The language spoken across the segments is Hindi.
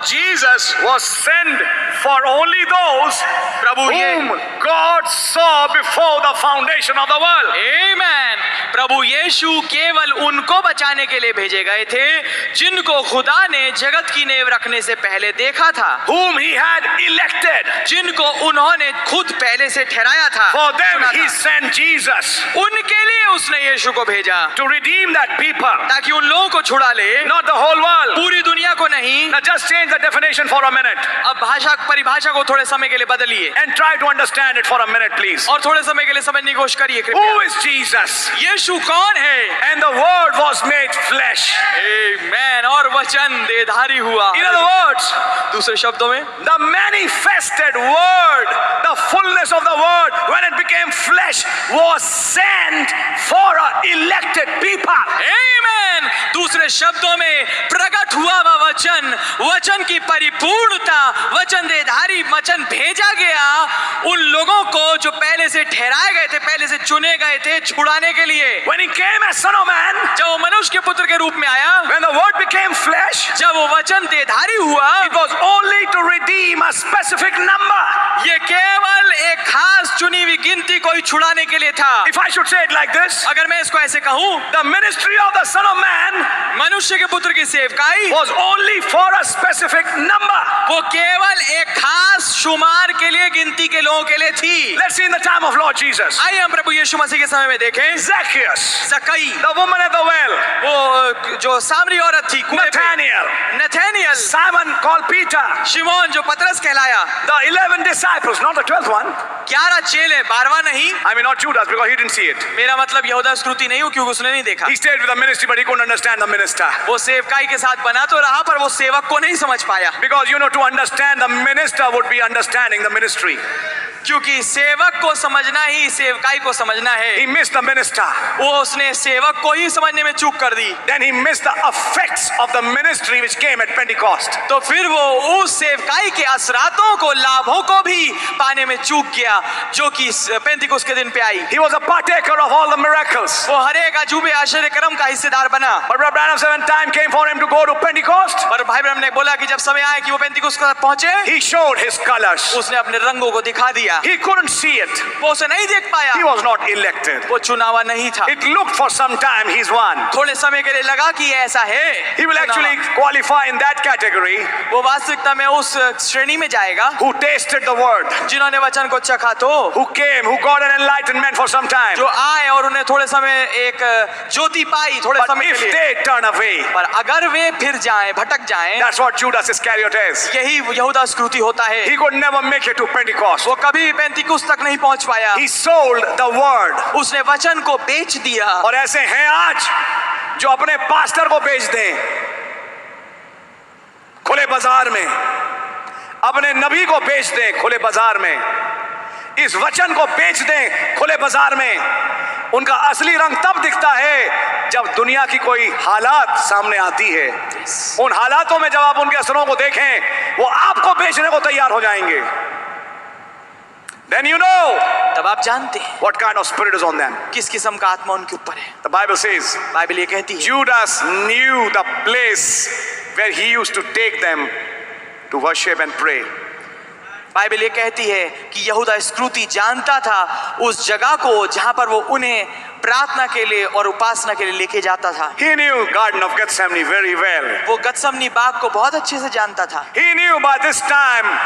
Lord Jesus was sent for only those whom God saw before the foundation of the world. Amen. प्रभु यीशु केवल उनको बचाने के लिए भेजे गए थे जिनको खुदा ने जगत की नींव रखने से पहले देखा था, whom he had elected. जिनको उन्होंने खुद पहले से ठहराया था। For them he sent Jesus. उनके लिए उसने यीशु को भेजा, to redeem that people. ताकि उन लोगों को छुड़ा ले, not the whole world. पूरी दुनिया को नहीं। Now just change the definition for a minute. अब भाषा परिभाषा को थोड़े समय के लिए बदलिए and try to understand it for a minute, please. और थोड़े समय के लिए समझने की कोशिश करिए कृपया। Who is Jesus? यीशु कौन है? And the word was made flesh. Amen. और वचन देहधारी हुआ। In other words, दूसरे शब्दों में, the manifested word, the fullness of the word, when it became flesh, was sent for a elected people. Amen. दूसरे शब्दों में, प्रकट हुआ वह वचन, वचन की परिपूर्णता, वचन देहधारी वचन भेजा गया उन लोगों को जो पहले से ठहराए गए थे, पहले से चुने गए थे छुड़ाने के लिए। When he came as son of man, जब वो मनुष्य के पुत्र के रूप में आया, when the word became flesh, जब वो वचन देहधारी हुआ, it was only to redeem a specific number. ये केवल एक खास चुनी हुई गिनती को ही छुड़ाने के लिए था। If I should say it like this, अगर मैं इसको ऐसे कहूँ, the ministry of the son of man, मनुष्य के पुत्र की सेवकाई was only for a specific number. वो केवल एक खास शुमार के लिए, गिनती के लोगों के लिए थी। Let's see in the time of Lord Jesus. आइए हम प्रभु यीशु मसीह के समय में देखें। Zacchaeus, ज़क्कई, the woman at the well, वो जो सामरी औरत थी कुएं पे, Nathaniel, Nathaniel, Simon called Peter, शिमोन जो पतरस कहलाया, the 11 disciples, not the 12th one. 11 चेले, 12वां नहीं। I mean not Judas because he didn't see it. मेरा मतलब यहूदा इस्करियोती नहीं हूँ क्योंकि उसने नहीं देखा। He stayed with the ministry but he couldn't understand the minister. वो सेवकाई के साथ बना तो रहा पर वो सेवक को नहीं समझ पाया। Because to understand the minister would be understanding the ministry. क्योंकि सेवक को समझना ही सेवकाई को समझना है। He missed the minister. वो उसने सेवक को ही समझने में चूक कर दी। Then he missed the effects of the ministry which came at Pentecost. तो फिर वो उस सेवकाई के असरातों को, लाभों को भी पाने में चूक गया जो कि पेंतिकुस्त के दिन पे आई। He was a partaker of all the miracles. वो हर एक अजूबे आश्चर्य कर्म का हिस्सेदार बना। But Brother Branham said when time came for him to go to Pentecost, पर भाई ब्रह्म ने बोला कि जब समय आया कि वो पेंतिकुस्त तक पहुंचे, he showed his colors. उसने अपने रंगों को दिखा दिया। He couldn't see it. वो उसे नहीं देख पाया। He was not elected. वो चुनावा नहीं था। It looked for some time he's one. थोड़े समय के लिए लगा कि ऐसा है। He will actually qualify in that category. वो वास्तविकता में उस श्रेणी में जाएगा Who tasted the word. जिन्होंने वचन को चखा तो, Who came, who got an enlightenment for some time. जो आए और उन्हें थोड़े समय एक ज्योति पाई थोड़े But समय if के लिए। they turn away, पर अगर वे फिर जाएं, भटक जाएं, that's what Judas Iscariot is. यही यहूदा इस्करियोती होता है। He could never make it to Pentecost. वो कभी भी पेंतिकुस्त तक नहीं पहुंच पाया। He sold the word. उसने वचन को बेच दिया। और ऐसे हैं आज जो अपने पास्टर को बेच दें खुले बाजार में, अपने नबी को बेच दें खुले बाजार में, इस वचन को बेच दें खुले बाजार में। उनका असली रंग तब दिखता है जब दुनिया की कोई हालात सामने आती है। उन हालातों में जब आप उनके असरों को देखें, वो आपको बेचने को तैयार हो जाएंगे। Then तब आप जानते हैं what kind of spirit is on them. किस किस्म का आत्मा उनके ऊपर है। The Bible says, बाइबल ये कहती है, Judas knew the place where he used to take them to worship and pray. Bible ये कहती है कि यहूदा इस्करियोती जानता था उस जगह को जहां पर वो उन्हें प्रार्थना के लिए और उपासना के लिए लेके जाता था। He knew Garden of Gethsemane very well. वो गतसमनी बाग को बहुत अच्छे से जानता था। He knew by this time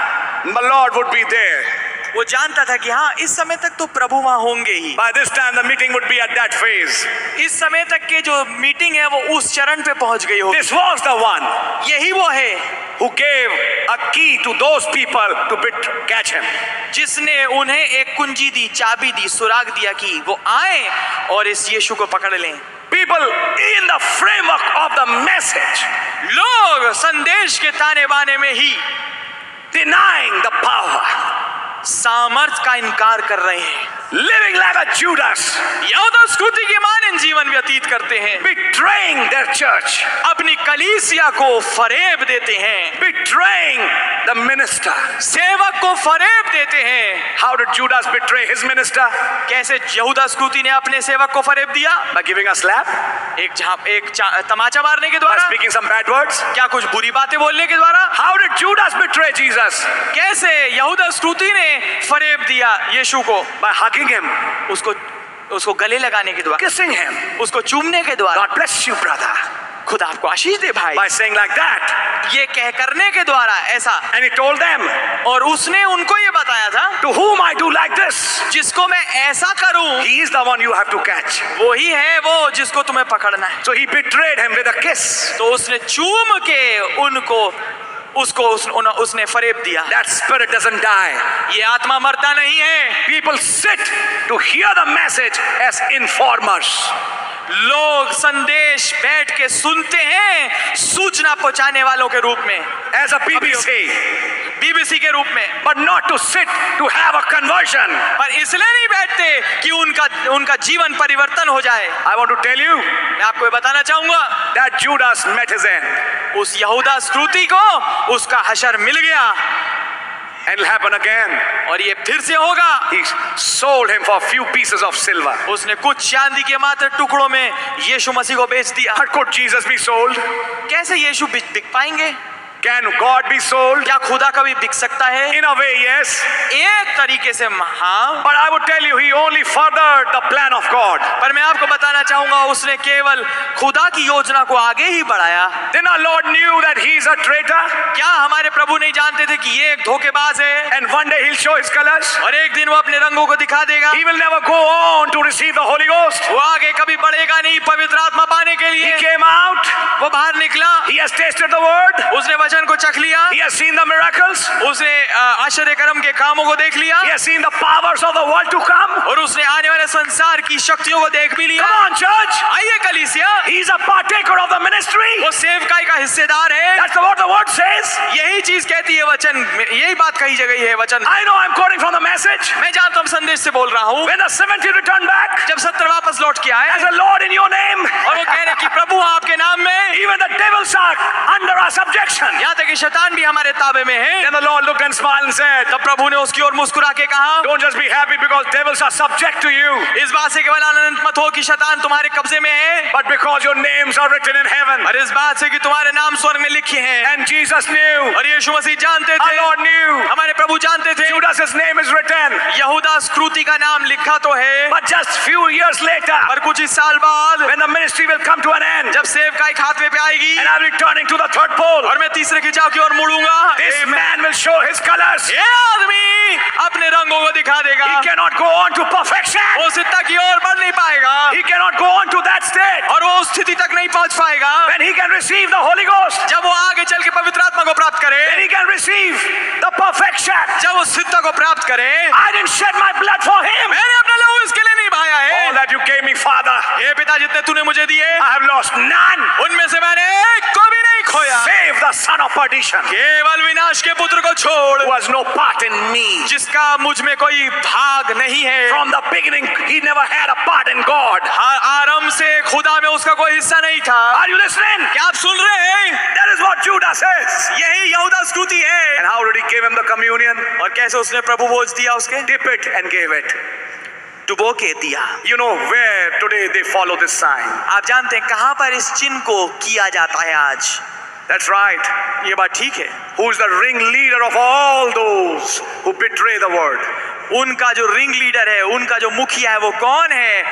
the Lord would be there. वो जानता था कि हाँ इस समय तक तो प्रभु वहां होंगे ही। By this time the meeting would be at that phase. इस समय तक के जो मीटिंग है वो उस चरण पे पहुंच गई होगी। This was the one यही वो है who gave a key to those people to catch him. जिसने उन्हें एक कुंजी दी, चाबी दी, सुराग दिया कि वो आए और इस यीशु को पकड़ लें। People in the framework of the message, लोग संदेश के ताने बाने में ही denying the power, सामर्थ का इनकार कर रहे हैं। living like a Judas, यहूदा इस्करियोती के मानन जीवन व्यतीत करते हैं। betraying their church, अपनी कलीसिया को फरेब देते हैं। betraying the minister. सेवक को फरेब देते हैं। How did Judas betray his minister? कैसे यहूदा इस्करियोती ने अपने सेवक को फरेब दिया? By giving a slap? तमाचा मारने के By द्वारा? speaking some bad words? क्या कुछ बुरी बातें बोलने के द्वारा? How did Judas betray Jesus? कैसे यहूदा इस्करियोती ने फरेब दिया यीशु को? By hugging him, उसको गले लगाने के द्वारा, kissing him. उसको चूमने के द्वारा। God bless you, brother. खुदा आपको आशीष दे भाई। By saying like that. ये कह करने के द्वारा ऐसा। And he told them, और उसने उनको ये बताया था, to whom I do like this, जिसको मैं ऐसा करूं, he is the one you have to catch. वो ही है वो जिसको तुम्हें पकड़ना है। So he betrayed him with a kiss. तो उसने चूम के उसने फरेब दिया। That spirit doesn't die. ये आत्मा मरता नहीं है। People sit to hear the message as informers. लोग संदेश बैठ के सुनते हैं सूचना पहुंचाने वालों के रूप में, as a बीबीसी के रूप में, but not to sit to have a conversion. पर इसलिए नहीं बैठते कि उनका जीवन परिवर्तन हो जाए। I want to tell you, मैं आपको ये बताना चाहूंगा, that Judas met his end. उस यहूदा इस्करियोती को उसका हशर मिल गया। And it'll happen again. और ये फिर से होगा। He sold him for a few pieces of silver. उसने कुछ चांदी के मात्र टुकड़ों में यीशु मसीह को बेच दिया। But could Jesus be sold? कैसे यीशु बिक पाएंगे? Can God be sold? क्या खुदा कभी बिक सकता है? In a way, yes. एक तरीके से हाँ। But I would tell you, he only furthered the plan of God. पर मैं आपको बताना चाहूंगा, उसने केवल खुदा की योजना को आगे ही बढ़ाया। Then our Lord knew that he is a traitor. क्या हमारे प्रभु नहीं जानते थे कि ये एक धोखेबाज है? And one day he'll show his colors. और एक दिन वो अपने रंगों को दिखा देगा। He will never go on to receive the Holy Ghost. वो आगे कभी बढ़ेगा नहीं पवित्र आत्मा पाने के लिए। He came out. वो बाहर निकला। He has tasted the word. उसने वचन को चख लिया। He has seen the miracles. उसने आश्चर्य कर्म के कामों को देख लिया। He has seen the powers of the world to come. और उसने आने वाले संसार की शक्तियों को देख भी लिया। Come on, church. आइए कलीसिया। He is a partaker of the ministry. वो सेवकाई का हिस्सेदार है। That's what the word says. यही चीज कहती है वचन, यही बात कही गई है वचन। I know I'm quoting from the message. मैं जानता हूँ संदेश से बोल रहा हूँ। When the 70 returned back, जब 70 वापस लौट के आए as a Lord in your name, और वो कह रहे कि प्रभु आपके नाम में, even the devils are under our subjection. यहाँ तक कि शैतान भी हमारे ताबे में है। Then the Lord looked and smiled and said, तब प्रभु ने उसकी ओर मुस्कुरा के कहा, don't just be happy because devils are subject to you, इस बात से केवल आनंदित मत हो कि शैतान तुम्हारे कब्जे में है, but because your names are written in heaven. और इस बात से कि तुम्हारे नाम स्वर्ग में लिखे हैं। And Jesus knew, और यीशु मसीह जानते our थे, Lord knew, हमारे प्रभु जानते थे, Judas's name is written. यहूदा इस्करियोती का नाम लिखा तो है, But just few years later, पर कुछ ही साल बाद when the ministry will come to an end, जब सेवकाई खात्मे पे आएगी and I'm returning to the third pole, और मैं तीसरे खिंचाव की ओर मुड़ूंगा, this man will show his colors. ये आदमी अपने रंगों को दिखा देगा। He cannot go on to perfection. वो सिद्धा की ओर बढ़ नहीं पाएगा He cannot go on to that state और वो उस स्थिति तक नहीं पहुंच पाएगा when he can receive the Holy Ghost. जब वो आगे चल के पवित्र आत्मा को प्राप्त करे, When he can receive the perfection. जब वो सिद्धता को प्राप्त करे। I didn't shed my blood for him. मैंने अपना लहू इसके लिए नहीं बहाया है। All that you gave me, Father, हे पिता, जितने तूने मुझे दिए I have lost none. उनमें से मैंने एक को भी नहीं खोया। Save the son of perdition, केवल विनाश के पुत्र को छोड़, who has no part in me. जिसका मुझ में कोई भाग नहीं है। From the beginning, he never had a part in God. आरंभ से खुदा में उसका कोई हिस्सा नहीं था। Are you listening? क्या आप सुन रहे हैं? That is what Judas says. यही यहूदा इस्करियोती है। And how did he give him the communion? और कैसे उसने प्रभु भोज दिया उसके? Dip it and gave it. डुबो के दिया। You know where today they follow this sign. आप जानते हैं कहां पर इस चिन्ह को किया जाता है आज? That's right. ये बात ठीक है। Who is the ringleader of all those who betray the word? उनका जो रिंग लीडर है, उनका जो मुखिया है, वो कौन है?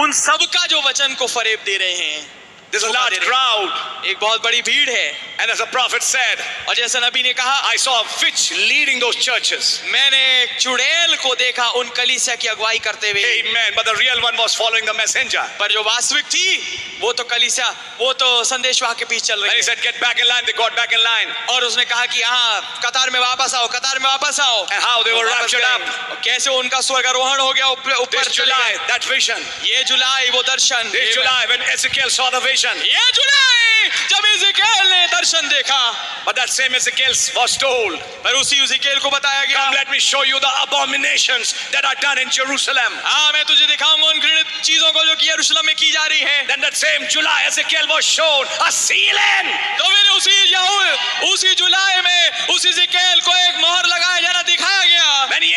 उन सब का जो वचन को फरेब दे रहे हैं। There's a large crowd. एक बहुत बड़ी भीड़ है। And as the prophet said, और जैसा नबी ने कहा, I saw a witch leading those churches. मैंने एक चुड़ैल को देखा उन कलीसिया की अगुवाई करते हुए। Amen. But the real one was following the messenger. पर जो वास्तविक थी, वो तो कलीसिया, वो तो संदेशवाह के पीछे चल And रही he said, get back in line. They got back in line. और उसने कहा कि हाँ, कतार में वापस आओ, कतार में वापस आओ। And how they were वापस raptured गए। up. और कैसे उनका स्वर्गारोहण हो गया ऊपर This चले July, गए। that vision. ये जुलाई वो दर्शन। This July, when Ezekiel saw the vision. ये जुलाई जब इज़ेकिएल ने दर्शन देखा, But that same Ezekiel was told, पर उसी इज़ेकिएल को बताया गया, come let me show you the abominations that are done in Jerusalem. हाँ, मैं तुझे दिखाऊंगा उन घृणित चीजों को जो कि यरूशलेम में की जा रही हैं। Then that same July, Ezekiel was shown a ceiling. तो फिर उसी जुलाई में उस इज़ेकिएल को एक मोहर लगाया जाना दिखाया गया। When he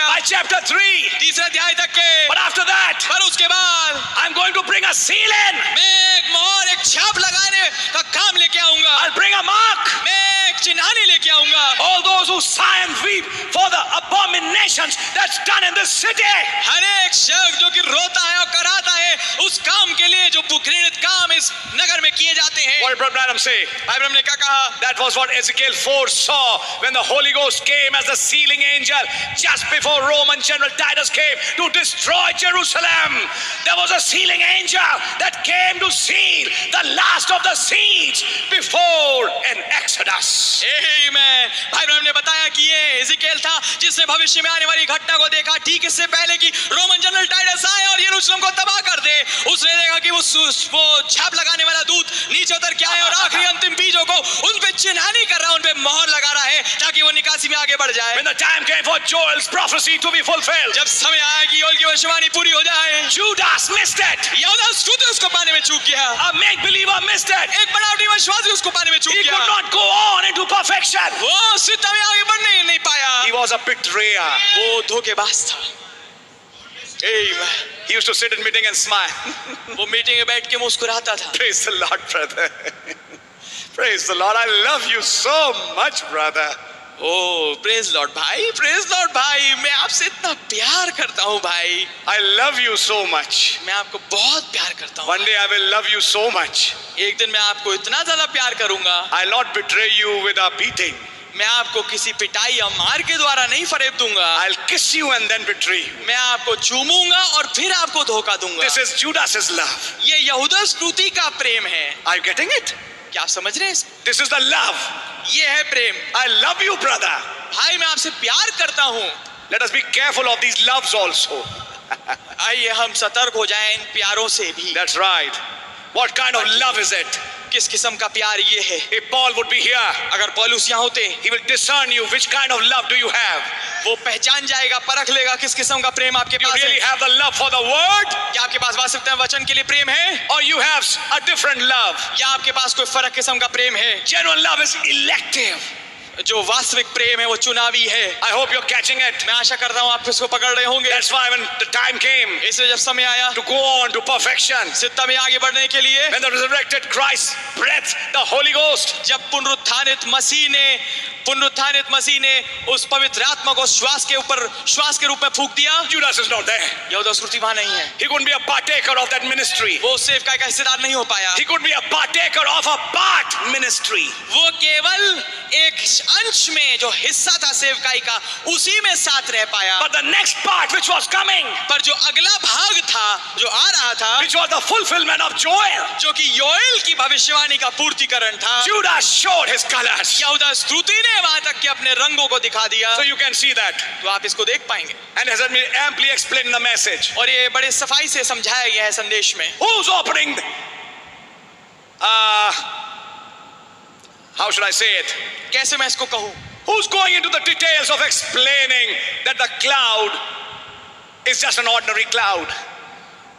गया by chapter 3. तीसरे अध्याय तक के। But after that, पर उसके बाद I'm going to bring a seal in. मैं एक मोहर, एक छाप लगाने का काम लेके आऊंगा। I'll bring a mark. मैं एक चिन्हानी लेके आऊंगा। All those who sigh and weep for the abominations that's done in this city. हर एक शख्स जो कि रोता है और कराता है उस काम के लिए जो घृणित काम इस नगर में किए जाते हैं। What did Brother Branham say? भाई ब्रह्म ने क्या कहा? That was what Ezekiel 4 saw when the Holy Ghost came as the sealing angel just before Roman General Titus came to destroy Jerusalem. There was a sealing angel that came to seal the last of the seeds before an Exodus. आमीन। भाई ब्रह्म ने बताया कि ये एजिकेल था जिसने भविष्य में आने वाली घटना को देखा ठीक इससे पहले कि रोमन जनरल टाइटस आए और यरूशलेम को तबाह कर दे। उसने देखा कि वो छाप लगाने वाला दूत नीचे उतर के आए और आखिरी अंतिम बीजों को उन पे चिन्हानी कर रहा है, उन पे मोहर लगा रहा है ताकि वो निकासी में आगे बढ़ जाए। When the time came for Joel's prophecy to be fulfilled, जब समय आया कि योएल की भविष्यवाणी पूरी हो जाए, Judas missed it. यहूदा स्तुति उसको पाने में चूक गया। A make believer missed it. एक बनावटी विश्वासी उसको पाने में चूक He गया। could not go on into perfection. वो सिद्ध में आगे बढ़ने ही नहीं पाया। He was a betrayer. वो धोखेबाज था। आमीन। He used to sit in meeting and smile. वो मीटिंग में बैठ के मुस्कुराता था। Praise the Lord, brother. Praise the Lord. I love you so much, brother. Oh praise lord भाई, प्रेज लॉर्ड भाई, मैं आपसे इतना प्यार करता हूँ भाई। I love you so much. मैं आपको बहुत प्यार करता हूँ। One day I will love you so much. एक दिन मैं आपको इतना ज्यादा प्यार करूंगा। I'll not betray you with a beating. मैं आपको किसी पिटाई या मार के द्वारा नहीं फरेब दूंगा। I'll kiss you and then betray you. मैं आपको चूमूंगा और फिर आपको धोखा दूंगा। This is Judas's love. ये यहूदा स्तुति का प्रेम है। Are you getting it? क्या आप समझ रहे हैं इसको? This is the love. ये है प्रेम। I love you, brother. भाई मैं आपसे प्यार करता हूँ। Let us be careful of these loves also. आइए हम सतर्क हो जाएं इन प्यारों से भी। That's right. What kind of love is it? किस किस्म का प्यार ये है? If Paul would be here, अगर पौलुस यहाँ होते, he will discern you. Which kind of love do you have? वो पहचान जाएगा, परख लेगा किस किस्म का प्रेम आपके Do you पास really है। have the love for the word? क्या आपके पास वास्तविकता में वचन के लिए प्रेम है, Or you have a different love? या आपके पास कोई फर्क किस्म का प्रेम है? Genuine love is elective. जो वास्तविक प्रेम है वो चुनावी है। I hope you're catching it. मैं आशा करता हूँ आप इसको पकड़ रहे होंगे। That's why when the time came इसलिए जब समय आया to go on to perfection, सिद्धता में आगे बढ़ने के लिए, when the resurrected Christ breathed the Holy Ghost, जब पुनरुत्थानित मसीह ने उस पवित्र आत्मा को श्वास के रूप में फूंक दिया, Judas is not there. यहूदा स्मृति वहां नहीं है। He couldn't be a partaker of that ministry. वो उस सेवकाई का हिस्सेदार नहीं हो पाया। He could be a partaker of a part ministry. वो केवल एक अंश में जो हिस्सा था सेवकाई का उसी में साथ रह पाया। But the next part which was coming, पर जो अगला भाग था जो आ रहा था, which was the fulfillment of Joel, जो कि योएल की भविष्यवाणी का पूर्तिकरण था, Judas showed his colors. यहूदा स्तुति ने वहां तक के अपने रंगों को दिखा दिया। So you can see that. तो आप इसको देख पाएंगे And has been amply explained in the message. और ये बड़े सफाई से समझाया गया है संदेश में। Who's opening? How should I say it? कैसे मैं इसको कहूं? Who's going into the details of explaining that the cloud is just an ordinary cloud?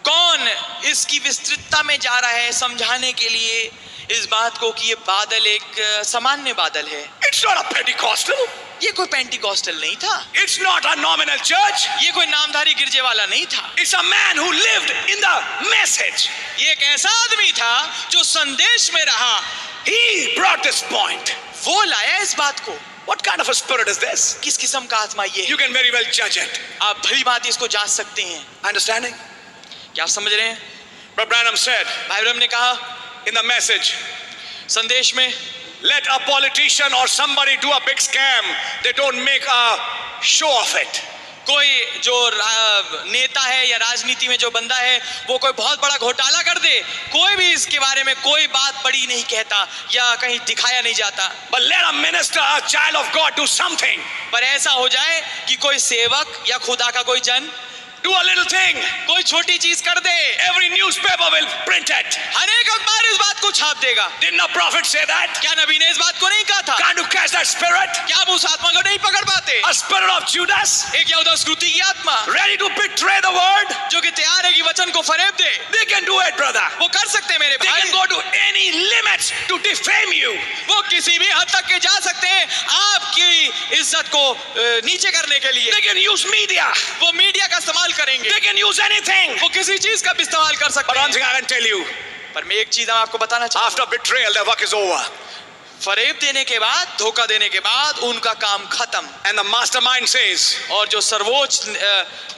कौन इसकी विस्तृतता में जा रहा है समझाने के लिए इस बात को कि ये बादल एक सामान्य बादल है। It's not a Pentecostal. ये कोई पेंटिकॉस्टल नहीं था। It's not a nominal church. ये कोई नामधारी गिरजे वाला नहीं था। It's a man who lived in the message. ये एक ऐसा आदमी था जो संदेश में रहा। He brought this point. वो लाया इस बात को। What kind of a spirit is this? किस किस्म का आत्मा ये है? You can very well judge it. आप भली बात इसको जांच सकते हैं। Understanding? क्या आप समझ रहे हैं? Brother Branham said भाई ब्रह्म ने कहा in the message, संदेश में, let a politician or somebody do a big scam. They don't make a show of it. कोई जो नेता है या राजनीति में जो बंदा है वो कोई बहुत बड़ा घोटाला कर दे, कोई भी इसके बारे में कोई बात बड़ी नहीं कहता या कहीं दिखाया नहीं जाता। But let a minister, a child of God, do something. पर ऐसा हो जाए कि कोई सेवक या खुदा का कोई जन Do a little thing. कोई छोटी चीज कर दे, Every newspaper will print it. हर एक अखबार इस बात को छाप देगा। Didn't a prophet say that? क्या नबी ने इस बात को नहीं कहा था? Can't you catch that spirit? क्या आप उस आत्मा को नहीं पकड़ पाते? A spirit of Judas, एक यहूदा स्क्रूती की आत्मा ready to betray the word. जो कि तैयार है कि वचन को फरेब दे, They can do it, brother. वो कर सकते हैं मेरे They भाई। can go to any limits to defame you. वो किसी भी हद तक के जा सकते हैं आपकी इज्जत को नीचे करने के लिए। They can use media. वो मीडिया का इस्तेमाल करेंगे, They can use anything. वो किसी चीज का भी इस्तेमाल कर But सकते one हैं। thing I can tell you, पर मैं एक चीज आपको बताना चाहता after betrayal, the work is over. हूं, फरेब देने के बाद, धोखा देने के बाद उनका काम खत्म। And the mastermind says, और जो सर्वोच्च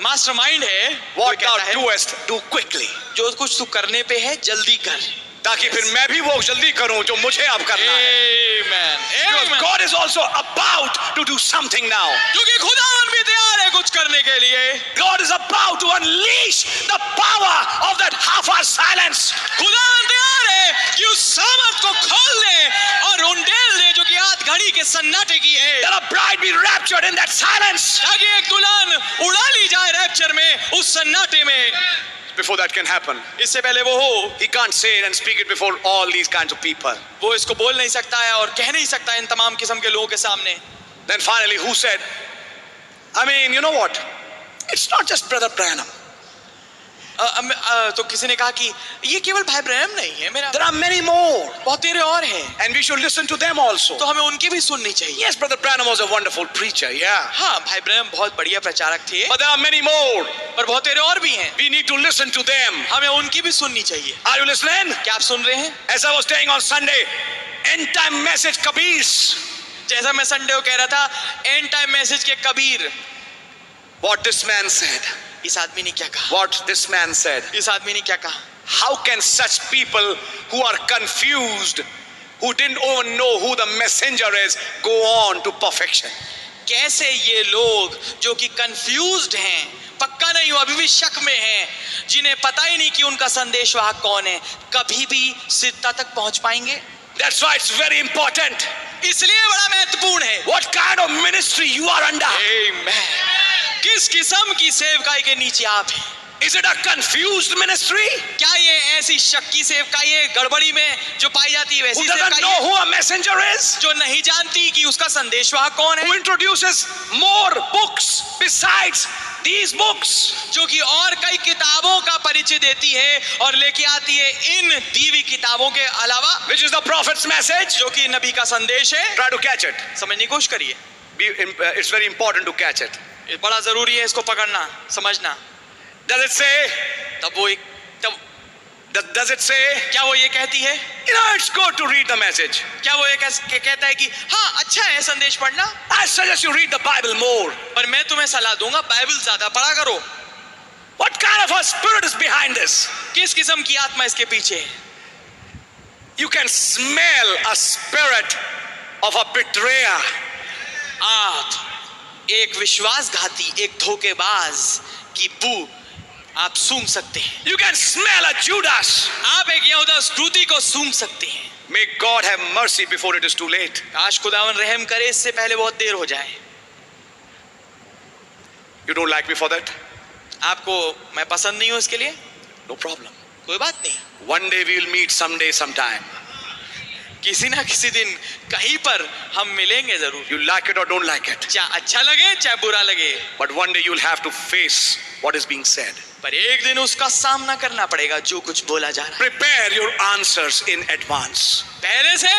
मास्टरमाइंड है वो what thou कहता है doest, do quickly. जो कुछ तू करने पे है जल्दी कर। ताकि फिर मैं भी वो जल्दी करूं जो मुझे अब करना है. Amen. Because Amen. God is also about to do something now. क्योंकि खुदावन भी तैयार है कुछ करने के लिए। God is about to unleash the power of that half-hour silence. खुदावन तैयार है कि उस सामर्थ को खोल दे और उंडेल दे जो कि आध घड़ी के सन्नाटे की है, That a bride be raptured in that silence. ताकि एक दुल्हन उड़ा ली जाए रैप्चर में, उस सन्नाटे में। Before that can happen, इससे पहले वो हो, he can't say it and speak it before all these kinds of people. वो इसको बोल नहीं सकता है और कह नहीं सकता इन तमाम किस्म के लोगों के सामने। Then finally, who said, I mean, you know what? It's not just Brother Branham. तो किसी ने कहा कि ये केवल भाई ब्रैनम नहीं है मेरा, There are many more. बहुत तेरे और हैं, And we should listen to them also. तो हमें उनकी भी सुननी चाहिए। Yes, Brother Branham was a wonderful preacher, yeah. हाँ, भाई ब्रैनम बहुत बढ़िया प्रचारक थे, But there are many more. पर बहुत तेरे और भी हैं, We need to listen to them. हमें उनकी भी सुननी चाहिए। Are you listening? क्या आप सुन रहे हैं? As I was saying on Sunday, end time message Kabir's. जैसा मैं संडे को कह रहा था, एंड टाइम मैसेज के Kabir, What this man said. इस आदमी ने क्या कहा? What this man said. इस आदमी ने क्या कहा? How can such people who are confused, who didn't even know who the messenger is, go on to perfection? कैसे ये लोग जो कि कंफ्यूज्ड हैं, पक्का नहीं हो, अभी भी शक में हैं, जिन्हें पता ही नहीं कि उनका संदेशवाहक कौन है, कभी भी सिद्धता तक पहुंच पाएंगे? That's why it's very important. इसलिए बड़ा महत्वपूर्ण है। What kind of ministry you are under? Amen. किस किस्म की सेवकाई के नीचे आप हैं? Is it a confused ministry? क्या ये ऐसी शक की सेवकाई है, गड़बड़ी में जो पाई जाती है वैसी Who doesn't सेवकाई know है, who a messenger is? जो नहीं जानती कि उसका संदेशवाहक कौन Who है, introduces more books besides these books? जो कि और कई किताबों का परिचय देती है और लेके आती है इन दीवी किताबों के अलावा, Which is the prophet's message? जो कि नबी का संदेश है। Try to catch it. समझने की कोशिश करिए, It's very important to catch it. ये बड़ा जरूरी है इसको पकड़ना, समझना। Does it say? Does it say? क्या वो ये कहती है, You know, it's good to read the message. क्या वो ये कहता है कि हाँ अच्छा है संदेश पढ़ना, I suggest you read the Bible more. पर मैं तुम्हें सलाह दूंगा बाइबल ज्यादा पढ़ा करो। What kind of a spirit is behind this? किस किस्म की आत्मा इसके पीछे है? You can smell a spirit of a betrayer. आप एक विश्वासघाती, एक धोखेबाज की बू आप सूंघ सकते हैं। You can smell a Judas. आप एक यहूदा स्क्रूती को सूंघ सकते हैं। May God have mercy before it is too late. काश खुदावन रहम करे इससे पहले बहुत देर हो जाए। You don't like me for that? आपको मैं पसंद नहीं हूं इसके लिए, No problem. कोई बात नहीं, One day we will meet someday, sometime. किसी ना किसी दिन कहीं पर हम मिलेंगे जरूर, You like it or don't like it. चाहे अच्छा लगे चाहे बुरा लगे, But one day you'll have to face what is being said. पर एक दिन उसका सामना करना पड़ेगा जो कुछ बोला जा रहा है। Prepare your answers in advance. पहले से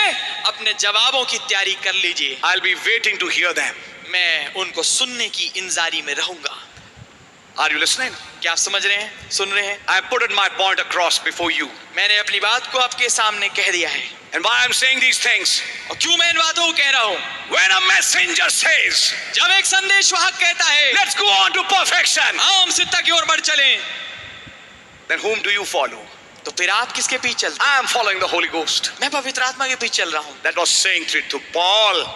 अपने जवाबों की तैयारी कर लीजिए। I'll be waiting to hear them. मैं उनको सुनने की इंतजारी में रहूंगा। Are you listening? क्या आप समझ रहे हैं, सुन रहे हैं? I put my point across before you. मैंने अपनी बात को आपके सामने कह दिया है। And why I'm saying these things? और क्यों मैं इन बातों को कह रहा हूं? When a messenger says, जब एक संदेशवाहक कहता है let's go on to perfection, हम सिद्धता की ओर बढ़ चलें, then whom do you follow? तो फिर आप किसके पीछे चलते? I am following the Holy Ghost. मैं पवित्र आत्मा के पीछे चल रहा हूं। That was saying it to Paul.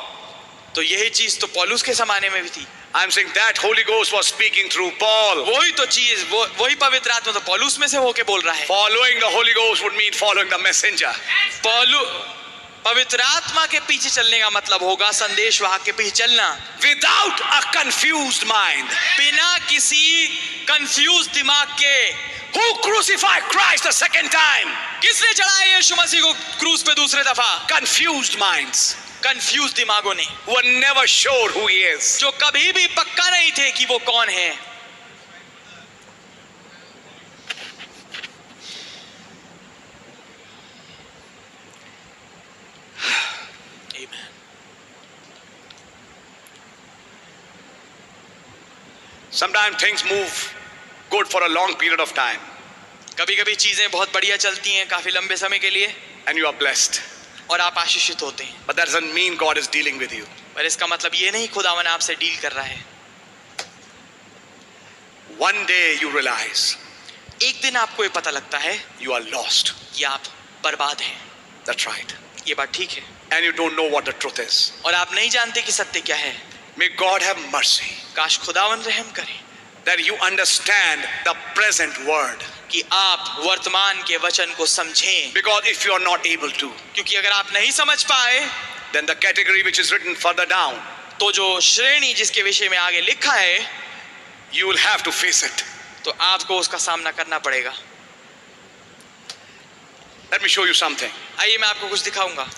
तो यही चीज तो पौलुस के जमाने में भी थी। I'm saying that Holy Ghost was speaking through Paul. वही तो चीज, वही पवित्र आत्मा तो पौलुस में से होके बोल रहा है। Following the Holy Ghost would mean following the messenger. पवित्र आत्मा के पीछे चलने का मतलब होगा संदेशवाहक के पीछे चलना। Without a confused mind. बिना किसी कंफ्यूज दिमाग के। Who crucified Christ a second time? किसने चढ़ाया यीशु मसीह को क्रूस पे दूसरे दफा? Confused minds. कंफ्यूज दिमागों ने, who were never sure who he is. जो कभी भी पक्का नहीं थे कि वो कौन है. Amen. Sometimes things move good for a long period of time, कभी कभी चीजें बहुत बढ़िया चलती हैं काफी लंबे समय के लिए, and you are blessed. और आप आशीषित होते हैं. But that doesn't mean God is dealing with you. पर इसका मतलब ये नहीं खुदावन आपसे डील कर रहा है. One day you realize एक दिन आपको ये पता लगता है you are lost. कि आप बर्बाद हैं. That's right. ये बात ठीक है. And you don't know what the truth is. और आप नहीं जानते कि सत्य क्या है. May God have mercy काश खुदावन रहम करे that you understand the present word. कि आप वर्तमान के वचन को समझें. Because if you are not able to, क्योंकि अगर आप नहीं समझ पाए then the category which is written further down, तो जो श्रेणी जिसके विषय में आगे लिखा है, you will have to face it. तो आपको उसका सामना करना पड़ेगा. Let me show you something. आइए मैं आपको कुछ दिखाऊंगा.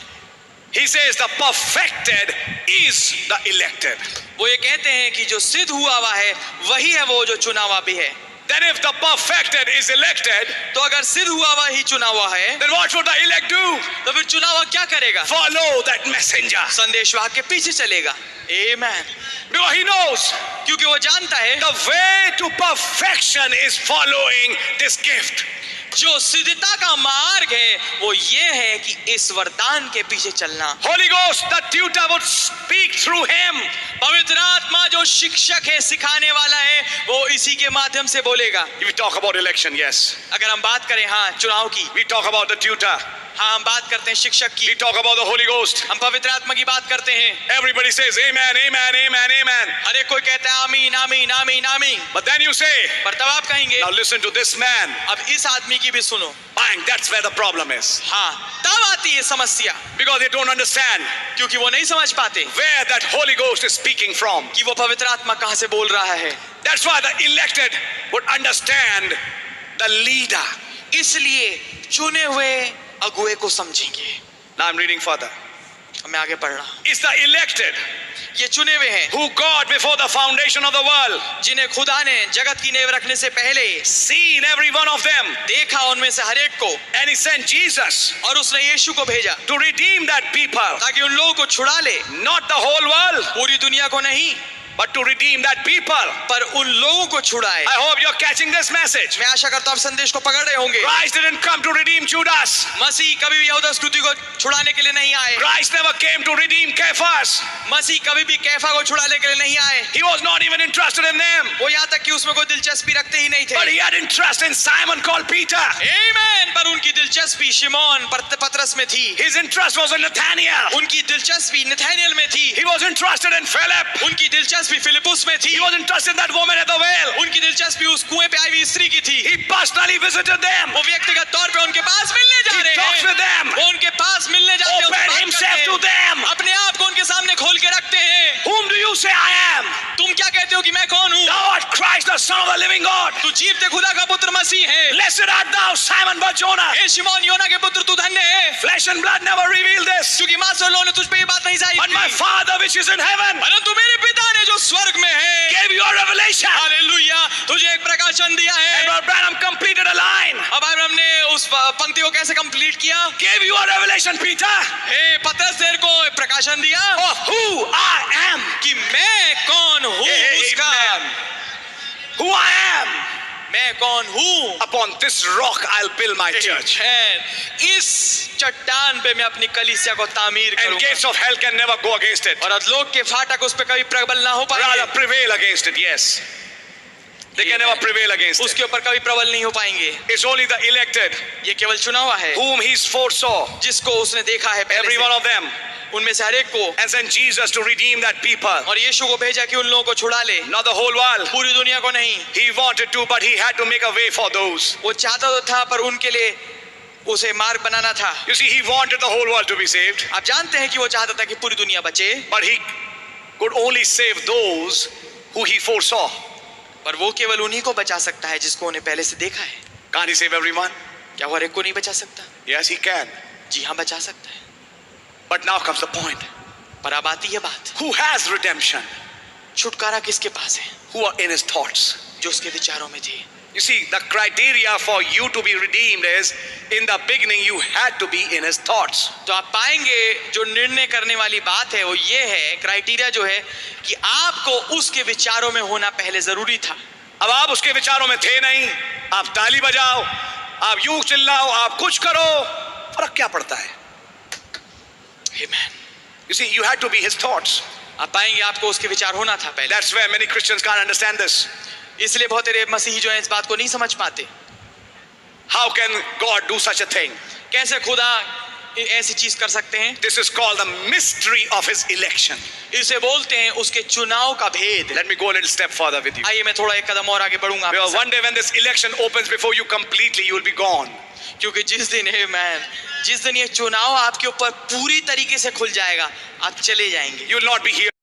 He says the perfected is the elected. वो ये कहते हैं कि जो सिद्ध हुआ हुआ है वही है वो जो चुना हुआ भी है. Then if the perfected is elected, तो अगर सिद्ध हुआ हुआ ही चुना हुआ है, then what should the elect do? तो फिर चुना हुआ क्या करेगा? Follow that messenger. संदेशवाहक के पीछे चलेगा. Amen. Because he knows क्योंकि वो जानता है the way to perfection is following this gift. जो सिद्धता का मार्ग है वो ये है कि इस वरदान के पीछे चलना. Holy Ghost, the tutor would speak through him. पवित्र आत्मा जो शिक्षक है, सिखाने वाला है, वो इसी के माध्यम से बोलेगा. If we talk about election, yes. अगर हम बात करें हाँ चुनाव की, We talk about the tutor. हाँ हम बात करते हैं शिक्षक की, We talk about the Holy Ghost. हम पवित्र आत्मा की बात करते हैं. Everybody says amen, amen, amen, amen. हर एक कोई कहता है आमीन आमीन आमीन आमीन. But then you say, पर तब आप कहेंगे now listen to this man. अब इस आदमी की भी सुनो. Bang, that's where the problem is. हाँ तब आती है समस्या, Because they don't understand क्योंकि वो नहीं समझ पाते where that Holy Ghost is speaking from. कि वो पवित्र आत्मा कहाँ से बोल रहा है. That's why the elected would understand the leader. इसलिए चुने हुए अगुए को समझेंगे. Now I'm reading further. अब मैं आगे पढ़ रहा हूँ. It's the elected ये चुने हुए हैं who God before the foundation of the world जिन्हें खुदा ने जगत की नींव रखने से पहले seen every one of them, देखा उनमें से हर एक को, and he sent Jesus और उसने यीशु को भेजा to redeem that people. ताकि उन लोगों को छुड़ा ले. Not the whole world, पूरी दुनिया को नहीं, but to redeem that people. पर उन लोगों को छुड़ाए. I hope you're catching this message. मैं आशा करता हूँ आप संदेश को पकड़ रहे होंगे. Christ didn't come to redeem Judas. मसीह कभी भी यहूदा इस्करियोती को छुड़ाने के लिए नहीं आए. Christ never came to redeem Caiaphas. मसीह कभी भी कैफा को छुड़ाने के लिए नहीं आए. He was not even interested in them. वो यहाँ तक कि उसमें कोई दिलचस्पी रखते ही नहीं थे. But he had interest in Simon called Peter. आमीन. पर उनकी दिलचस्पी शिमोन पतरस में थी. His interest was in Nathaniel. उनकी दिलचस्पी नथानिएल में थी. He was interested in Philip. उनकी दिलचस्पी फिलिपुस में थी. He was interested in that woman at the well. उनकी दिलचस्पी उस कुएं पे आई हुई स्त्री की थी. He personally visited them. वो व्यक्तिगत तौर पे उनके पास मिलने जा He रहे talks with हैं. them. वो उनके पास मिलने जाते हैं, उनसे Opened बात himself करते to हैं. them. अपने आप को उनके सामने खोल के रखते हैं. Whom do you say I am? तुम क्या कहते हो कि मैं कौन हूँ? Thou art Christ, the Son of the living God. तू जीवते खुदा का पुत्र मसीह है. Blessed art thou, Simon Bar-Jonah. हे शिमोन योना के पुत्र तू धन्य है. Flesh and blood never revealed this, क्योंकि मांस और लहू ने तुझ पे ये बात नहीं जाहिर but my की, Father which is in heaven परंतु मेरे पिता ने जो स्वर्ग में है, gave you a revelation. Hallelujah, तुझे एक प्रकाशन दिया And है. Brother Branham completed a line. अब अब्राहम ने उस पंक्ति को कैसे कंप्लीट किया? Gave you a revelation, Peter, हे पतरस तेरे को प्रकाशन दिया of who I am. कि मैं कौन हूँ. उसका Amen. Who I am. मैं कौन हूँ. Upon this rock I'll build my church. इस चट्टान पे मैं अपनी कलीसिया को तामीर And करूंगा gates of hell can never go against it. और अधलोक के फाटक उस पे कभी प्रबल ना हो पाएंगे. Rather prevail against it, yes. They can never prevail against it. उसके ऊपर कभी प्रबल नहीं हो पाएंगे. It's only the elected ये केवल चुना हुआ है whom he foresaw, जिसको उसने देखा है पहले every से. one of them, उनमें से हर एक को, and sent Jesus to redeem that people. और यीशु को भेजा कि उन लोगों को छुड़ा ले. Not the whole world. पूरी दुनिया को नहीं. He wanted to, but he had to make a way for those. वो चाहता तो था पर उनके लिए उसे मार्ग बनाना था. You see, he wanted the whole world to be saved, आप जानते हैं कि वो चाहता था कि पूरी दुनिया बचे, but he could only save those who he foresaw. पर वो केवल उन्हीं को बचा सकता है जिसको उन्हें पहले से देखा है. Can't he save everyone? क्या वो हर एक को नहीं बचा सकता? Yes, he can. जी हाँ बचा सकता है. But now comes the point. पर अब आती है बात, Who has redemption? छुटकारा किसके पास है? Who are in his thoughts? जो उसके विचारों में थे। You see, the criteria for you to be redeemed is, in the beginning you had to be in his thoughts. तो आप पाएंगे जो निर्णय करने वाली बात है वो ये है, क्राइटेरिया जो है कि आपको उसके विचारों में होना पहले जरूरी था। अब आप उसके विचारों में थे नहीं, आप ताली बजाओ, आप यूं चिल्लाओ, आप कुछ करो, फर्क क्या पड़ता है? Amen. You see, you had to be his thoughts. आप पाएंगे आपको उसके विचार होना था पहले। That's where many Christians can't understand this. इसलिए बहुत सारे मसीही जो हैं इस बात को नहीं समझ पाते। How can God do such a thing? कैसे खुदा ऐसी चीज कर सकते हैं? This is called the mystery of his election. इसे बोलते हैं उसके चुनाव का भेद। Let me go a little step further with you. आइए मैं थोड़ा एक कदम और आगे बढ़ूंगा आपके Because साथ। one day when this election opens before you completely, you will be gone. क्योंकि जिस दिन ये चुनाव आपके ऊपर पूरी तरीके से खुल जाएगा, आप चले जाएंगे। You will not be here.